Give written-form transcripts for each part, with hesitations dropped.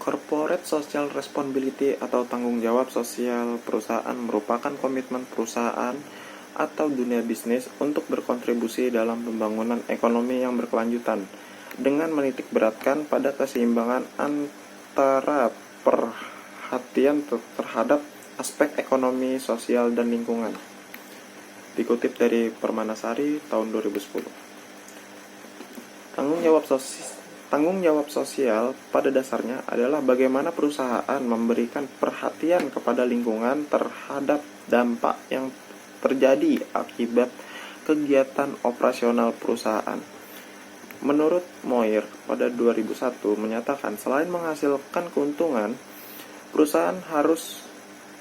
Corporate Social Responsibility atau tanggung jawab sosial perusahaan merupakan komitmen perusahaan atau dunia bisnis untuk berkontribusi dalam pembangunan ekonomi yang berkelanjutan dengan menitik beratkan pada keseimbangan antara perhatian terhadap aspek ekonomi, sosial, dan lingkungan. Dikutip dari Permanasari tahun 2010. Tanggung jawab sosial pada dasarnya adalah bagaimana perusahaan memberikan perhatian kepada lingkungan terhadap dampak yang terjadi akibat kegiatan operasional perusahaan. Menurut Moir pada 2001 menyatakan selain menghasilkan keuntungan, perusahaan harus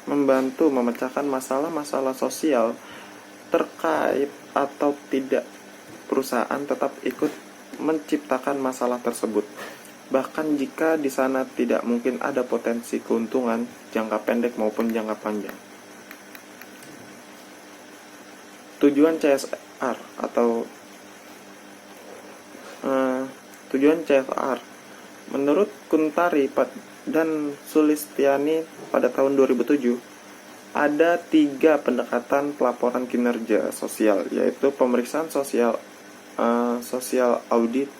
membantu memecahkan masalah-masalah sosial terkait atau tidak. Perusahaan tetap ikut menciptakan masalah tersebut, bahkan jika di sana tidak mungkin ada potensi keuntungan jangka pendek maupun jangka panjang. Tujuan CSR atau tujuan CSR menurut Kuntari dan Sulistiani pada tahun 2007 ada 3 pendekatan pelaporan kinerja sosial, yaitu pemeriksaan sosial audit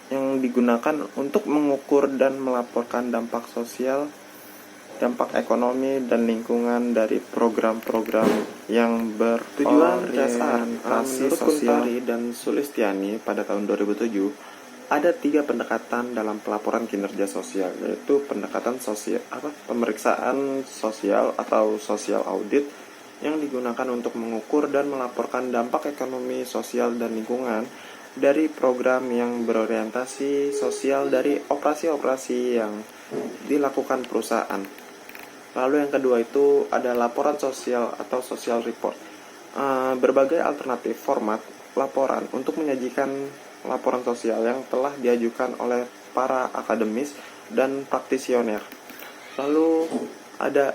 yang digunakan untuk mengukur dan melaporkan dampak sosial, dampak ekonomi dan lingkungan dari program-program yang berorientasi sosial. Kuntari dan Sulistiani pada tahun 2007 ada 3 pendekatan dalam pelaporan kinerja sosial, yaitu pendekatan pemeriksaan sosial atau social audit yang digunakan untuk mengukur dan melaporkan dampak ekonomi, sosial, dan lingkungan dari program yang berorientasi sosial dari operasi-operasi yang dilakukan perusahaan. Lalu yang kedua itu ada laporan sosial atau social report. Berbagai alternatif format laporan untuk menyajikan laporan sosial yang telah diajukan oleh para akademis dan praktisioner. Lalu ada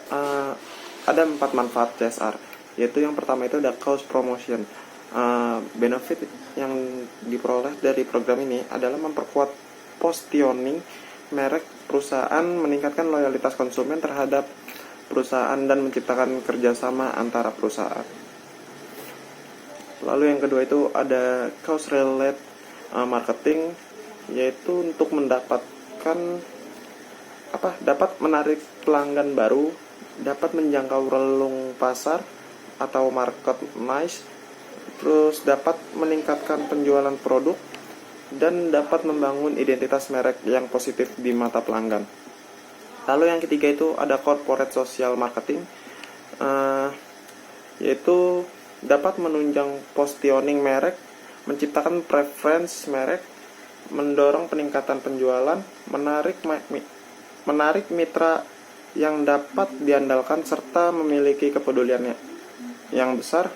4 manfaat CSR, yaitu yang pertama itu ada cause promotion. Benefit yang diperoleh dari program ini adalah memperkuat positioning merek perusahaan, meningkatkan loyalitas konsumen terhadap perusahaan, dan menciptakan kerjasama antara perusahaan. Lalu yang kedua itu ada cause related marketing, yaitu untuk dapat menarik pelanggan baru, dapat menjangkau relung pasar atau market niche, terus dapat meningkatkan penjualan produk, dan dapat membangun identitas merek yang positif di mata pelanggan. Lalu yang ketiga itu ada corporate social marketing, yaitu dapat menunjang positioning merek, menciptakan preference merek, mendorong peningkatan penjualan, menarik mitra yang dapat diandalkan, serta memiliki kepedulian yang besar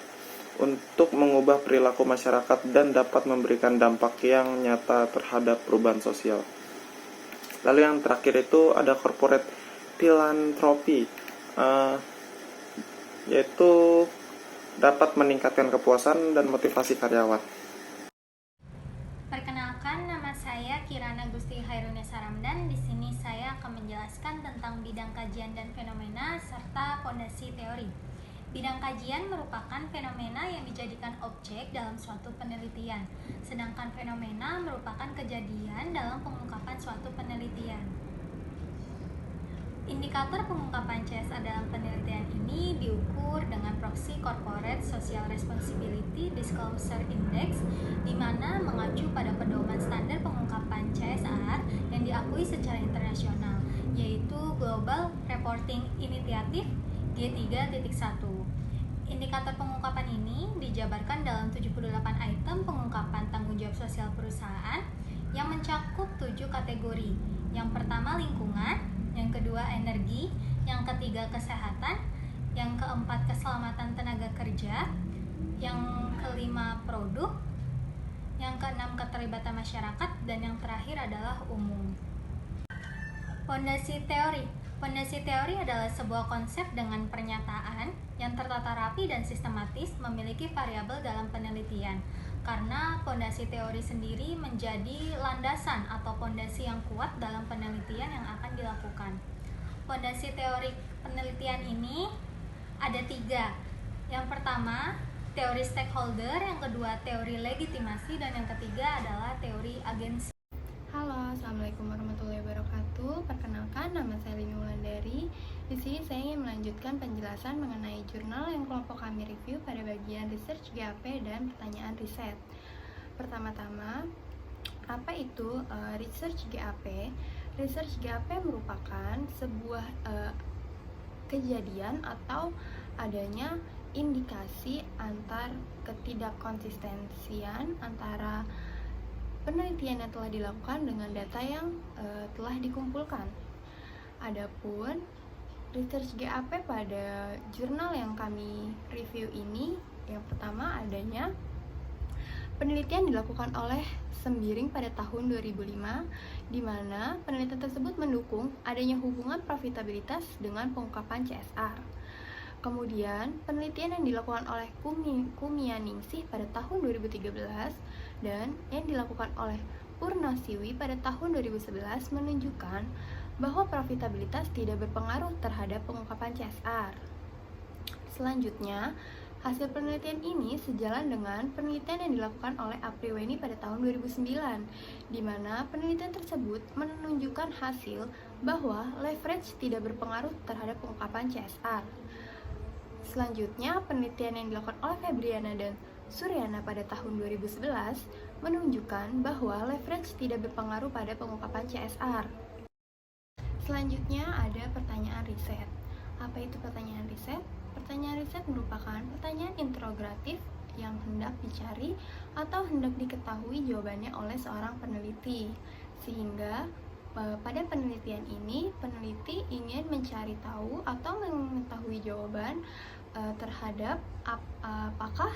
untuk mengubah perilaku masyarakat dan dapat memberikan dampak yang nyata terhadap perubahan sosial. Lalu yang terakhir itu ada corporate philanthropy, yaitu dapat meningkatkan kepuasan dan motivasi karyawan. Perkenalkan, nama saya Kirana Gusti Hairunisa Ramdan. Di sini saya akan menjelaskan tentang bidang kajian dan fenomena serta fondasi teori. Bidang kajian merupakan fenomena yang dijadikan objek dalam suatu penelitian, sedangkan fenomena merupakan kejadian dalam pengungkapan suatu penelitian. Indikator pengungkapan CSR dalam penelitian ini diukur dengan proxy Corporate Social Responsibility Disclosure Index, di mana mengacu pada pedoman standar pengungkapan CSR yang diakui secara internasional, yaitu Global Reporting Initiative G3.1. Indikator pengungkapan ini dijabarkan dalam 78 item pengungkapan tanggung jawab sosial perusahaan yang mencakup 7 kategori. Yang pertama lingkungan, yang kedua energi, yang ketiga kesehatan, yang keempat keselamatan tenaga kerja, yang kelima produk, yang keenam keterlibatan masyarakat, dan yang terakhir adalah umum. Fondasi teori. Fondasi teori adalah sebuah konsep dengan pernyataan yang tertata rapi dan sistematis, memiliki variabel dalam penelitian. karena fondasi teori sendiri menjadi landasan atau fondasi yang kuat dalam penelitian yang akan dilakukan. Fondasi teori penelitian ini ada 3. Yang pertama, teori stakeholder, yang kedua teori legitimasi, dan yang ketiga adalah teori agensi. Halo, assalamualaikum warahmatullahi wabarakatuh. Perkenalkan, nama saya Lini Wulandari. Di sini saya ingin melanjutkan penjelasan mengenai jurnal yang kelompok kami review pada bagian research GAP dan pertanyaan riset. Pertama-tama, apa itu research GAP? Research GAP merupakan sebuah kejadian atau adanya indikasi antar ketidakkonsistensian antara penelitian yang telah dilakukan dengan data yang telah dikumpulkan. Adapun research GAP pada jurnal yang kami review ini, yang pertama adanya penelitian dilakukan oleh Sembiring pada tahun 2005, di mana penelitian tersebut mendukung adanya hubungan profitabilitas dengan pengungkapan CSR. Kemudian, penelitian yang dilakukan oleh Kumianingsih pada tahun 2013 dan yang dilakukan oleh Purnasiwi pada tahun 2011 menunjukkan bahwa profitabilitas tidak berpengaruh terhadap pengungkapan CSR. Selanjutnya, hasil penelitian ini sejalan dengan penelitian yang dilakukan oleh Apriweni pada tahun 2009, di mana penelitian tersebut menunjukkan hasil bahwa leverage tidak berpengaruh terhadap pengungkapan CSR. Selanjutnya, penelitian yang dilakukan oleh Febriana dan Suryana pada tahun 2011 menunjukkan bahwa leverage tidak berpengaruh pada pengungkapan CSR. Selanjutnya ada pertanyaan riset. Apa itu pertanyaan riset? Pertanyaan riset merupakan pertanyaan interogatif yang hendak dicari atau hendak diketahui jawabannya oleh seorang peneliti. Sehingga pada penelitian ini, peneliti ingin mencari tahu atau mengetahui jawaban terhadap apakah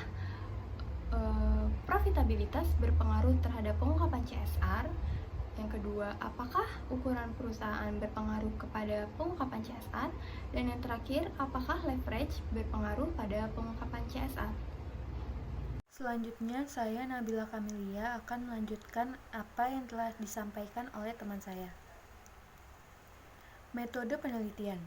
profitabilitas berpengaruh terhadap pengungkapan CSR. Yang kedua, apakah ukuran perusahaan berpengaruh kepada pengungkapan CSR? Dan yang terakhir, apakah leverage berpengaruh pada pengungkapan CSR? Selanjutnya, saya Nabila Kamilia akan melanjutkan apa yang telah disampaikan oleh teman saya. Metode penelitian.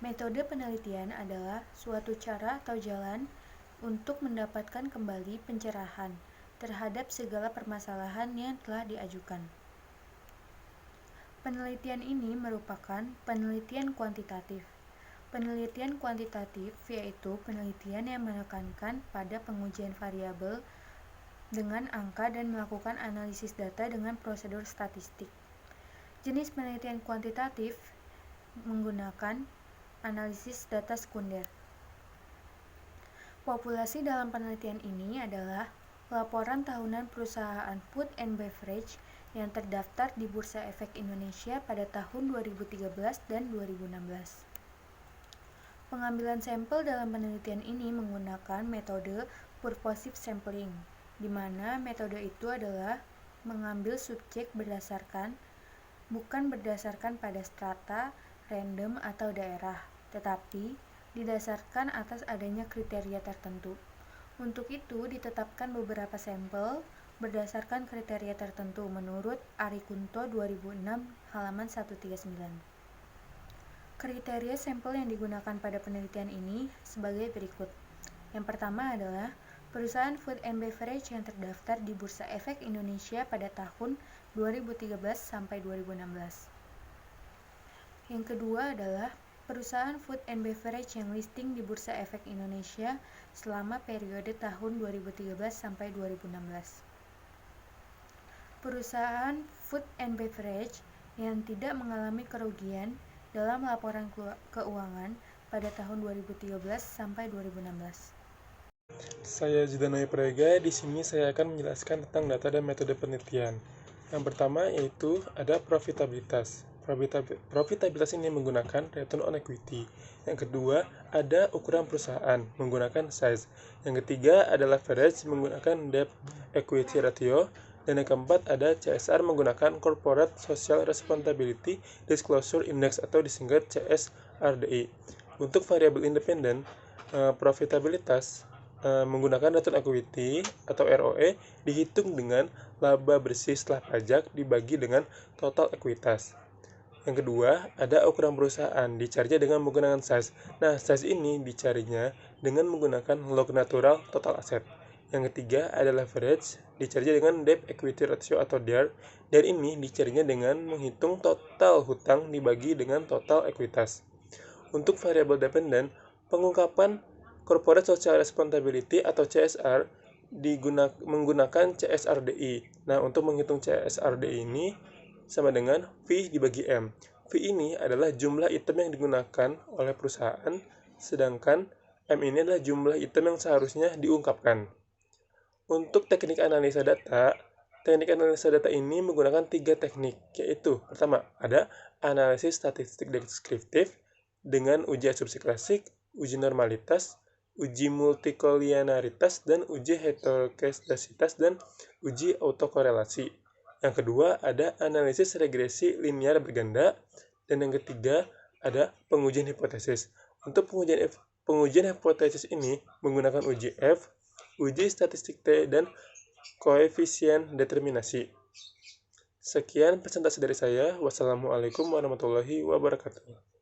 Metode penelitian adalah suatu cara atau jalan untuk mendapatkan kembali pencerahan terhadap segala permasalahan yang telah diajukan. Penelitian ini merupakan penelitian kuantitatif. Penelitian kuantitatif yaitu penelitian yang menekankan pada pengujian variabel dengan angka dan melakukan analisis data dengan prosedur statistik. Jenis penelitian kuantitatif menggunakan analisis data sekunder. Populasi dalam penelitian ini adalah laporan tahunan perusahaan food and beverage yang terdaftar di Bursa Efek Indonesia pada tahun 2013 dan 2016. Pengambilan sampel dalam penelitian ini menggunakan metode purposive sampling, di mana metode itu adalah mengambil subjek bukan berdasarkan pada strata, random, atau daerah, tetapi didasarkan atas adanya kriteria tertentu. Untuk itu, ditetapkan beberapa sampel berdasarkan kriteria tertentu menurut Arikunto 2006 halaman 139. Kriteria sampel yang digunakan pada penelitian ini sebagai berikut. Yang pertama adalah perusahaan food and beverage yang terdaftar di Bursa Efek Indonesia pada tahun 2013 sampai 2016. Yang kedua adalah perusahaan food and beverage yang listing di Bursa Efek Indonesia selama periode tahun 2013 sampai 2016. Perusahaan food and beverage yang tidak mengalami kerugian dalam laporan keuangan pada tahun 2013 sampai 2016. Saya Jidanoy Prega. Di sini saya akan menjelaskan tentang data dan metode penelitian. Yang pertama yaitu ada profitabilitas. Profitabilitas ini menggunakan return on equity. Yang kedua, ada ukuran perusahaan menggunakan size. Yang ketiga adalah leverage menggunakan debt equity ratio. Dan yang keempat ada CSR menggunakan Corporate Social Responsibility Disclosure Index atau disingkat CSRDI. Untuk variabel independen, profitabilitas menggunakan return equity atau ROE dihitung dengan laba bersih setelah pajak dibagi dengan total ekuitas. Yang kedua, ada ukuran perusahaan, dicarinya dengan menggunakan size. Nah, size ini dicarinya dengan menggunakan log natural total aset. Yang ketiga, ada leverage, dicarinya dengan debt equity ratio atau DER. DER ini dicarinya dengan menghitung total hutang dibagi dengan total ekuitas. Untuk variable dependent, pengungkapan Corporate Social Responsibility atau CSR menggunakan CSRDI. Nah, untuk menghitung CSRDI ini sama dengan V dibagi M. V ini adalah jumlah item yang digunakan oleh perusahaan, sedangkan M ini adalah jumlah item yang seharusnya diungkapkan. Untuk teknik analisa data ini menggunakan 3 teknik, yaitu pertama, ada analisis statistik deskriptif dengan uji asumsi klasik, uji normalitas, uji multikolinearitas, dan uji heterogeneisitas dan uji autokorelasi. Yang kedua, ada analisis regresi linear berganda, dan yang ketiga, ada pengujian hipotesis. Untuk pengujian hipotesis ini menggunakan uji F, uji statistik T, dan koefisien determinasi. Sekian presentasi dari saya. Wassalamualaikum warahmatullahi wabarakatuh.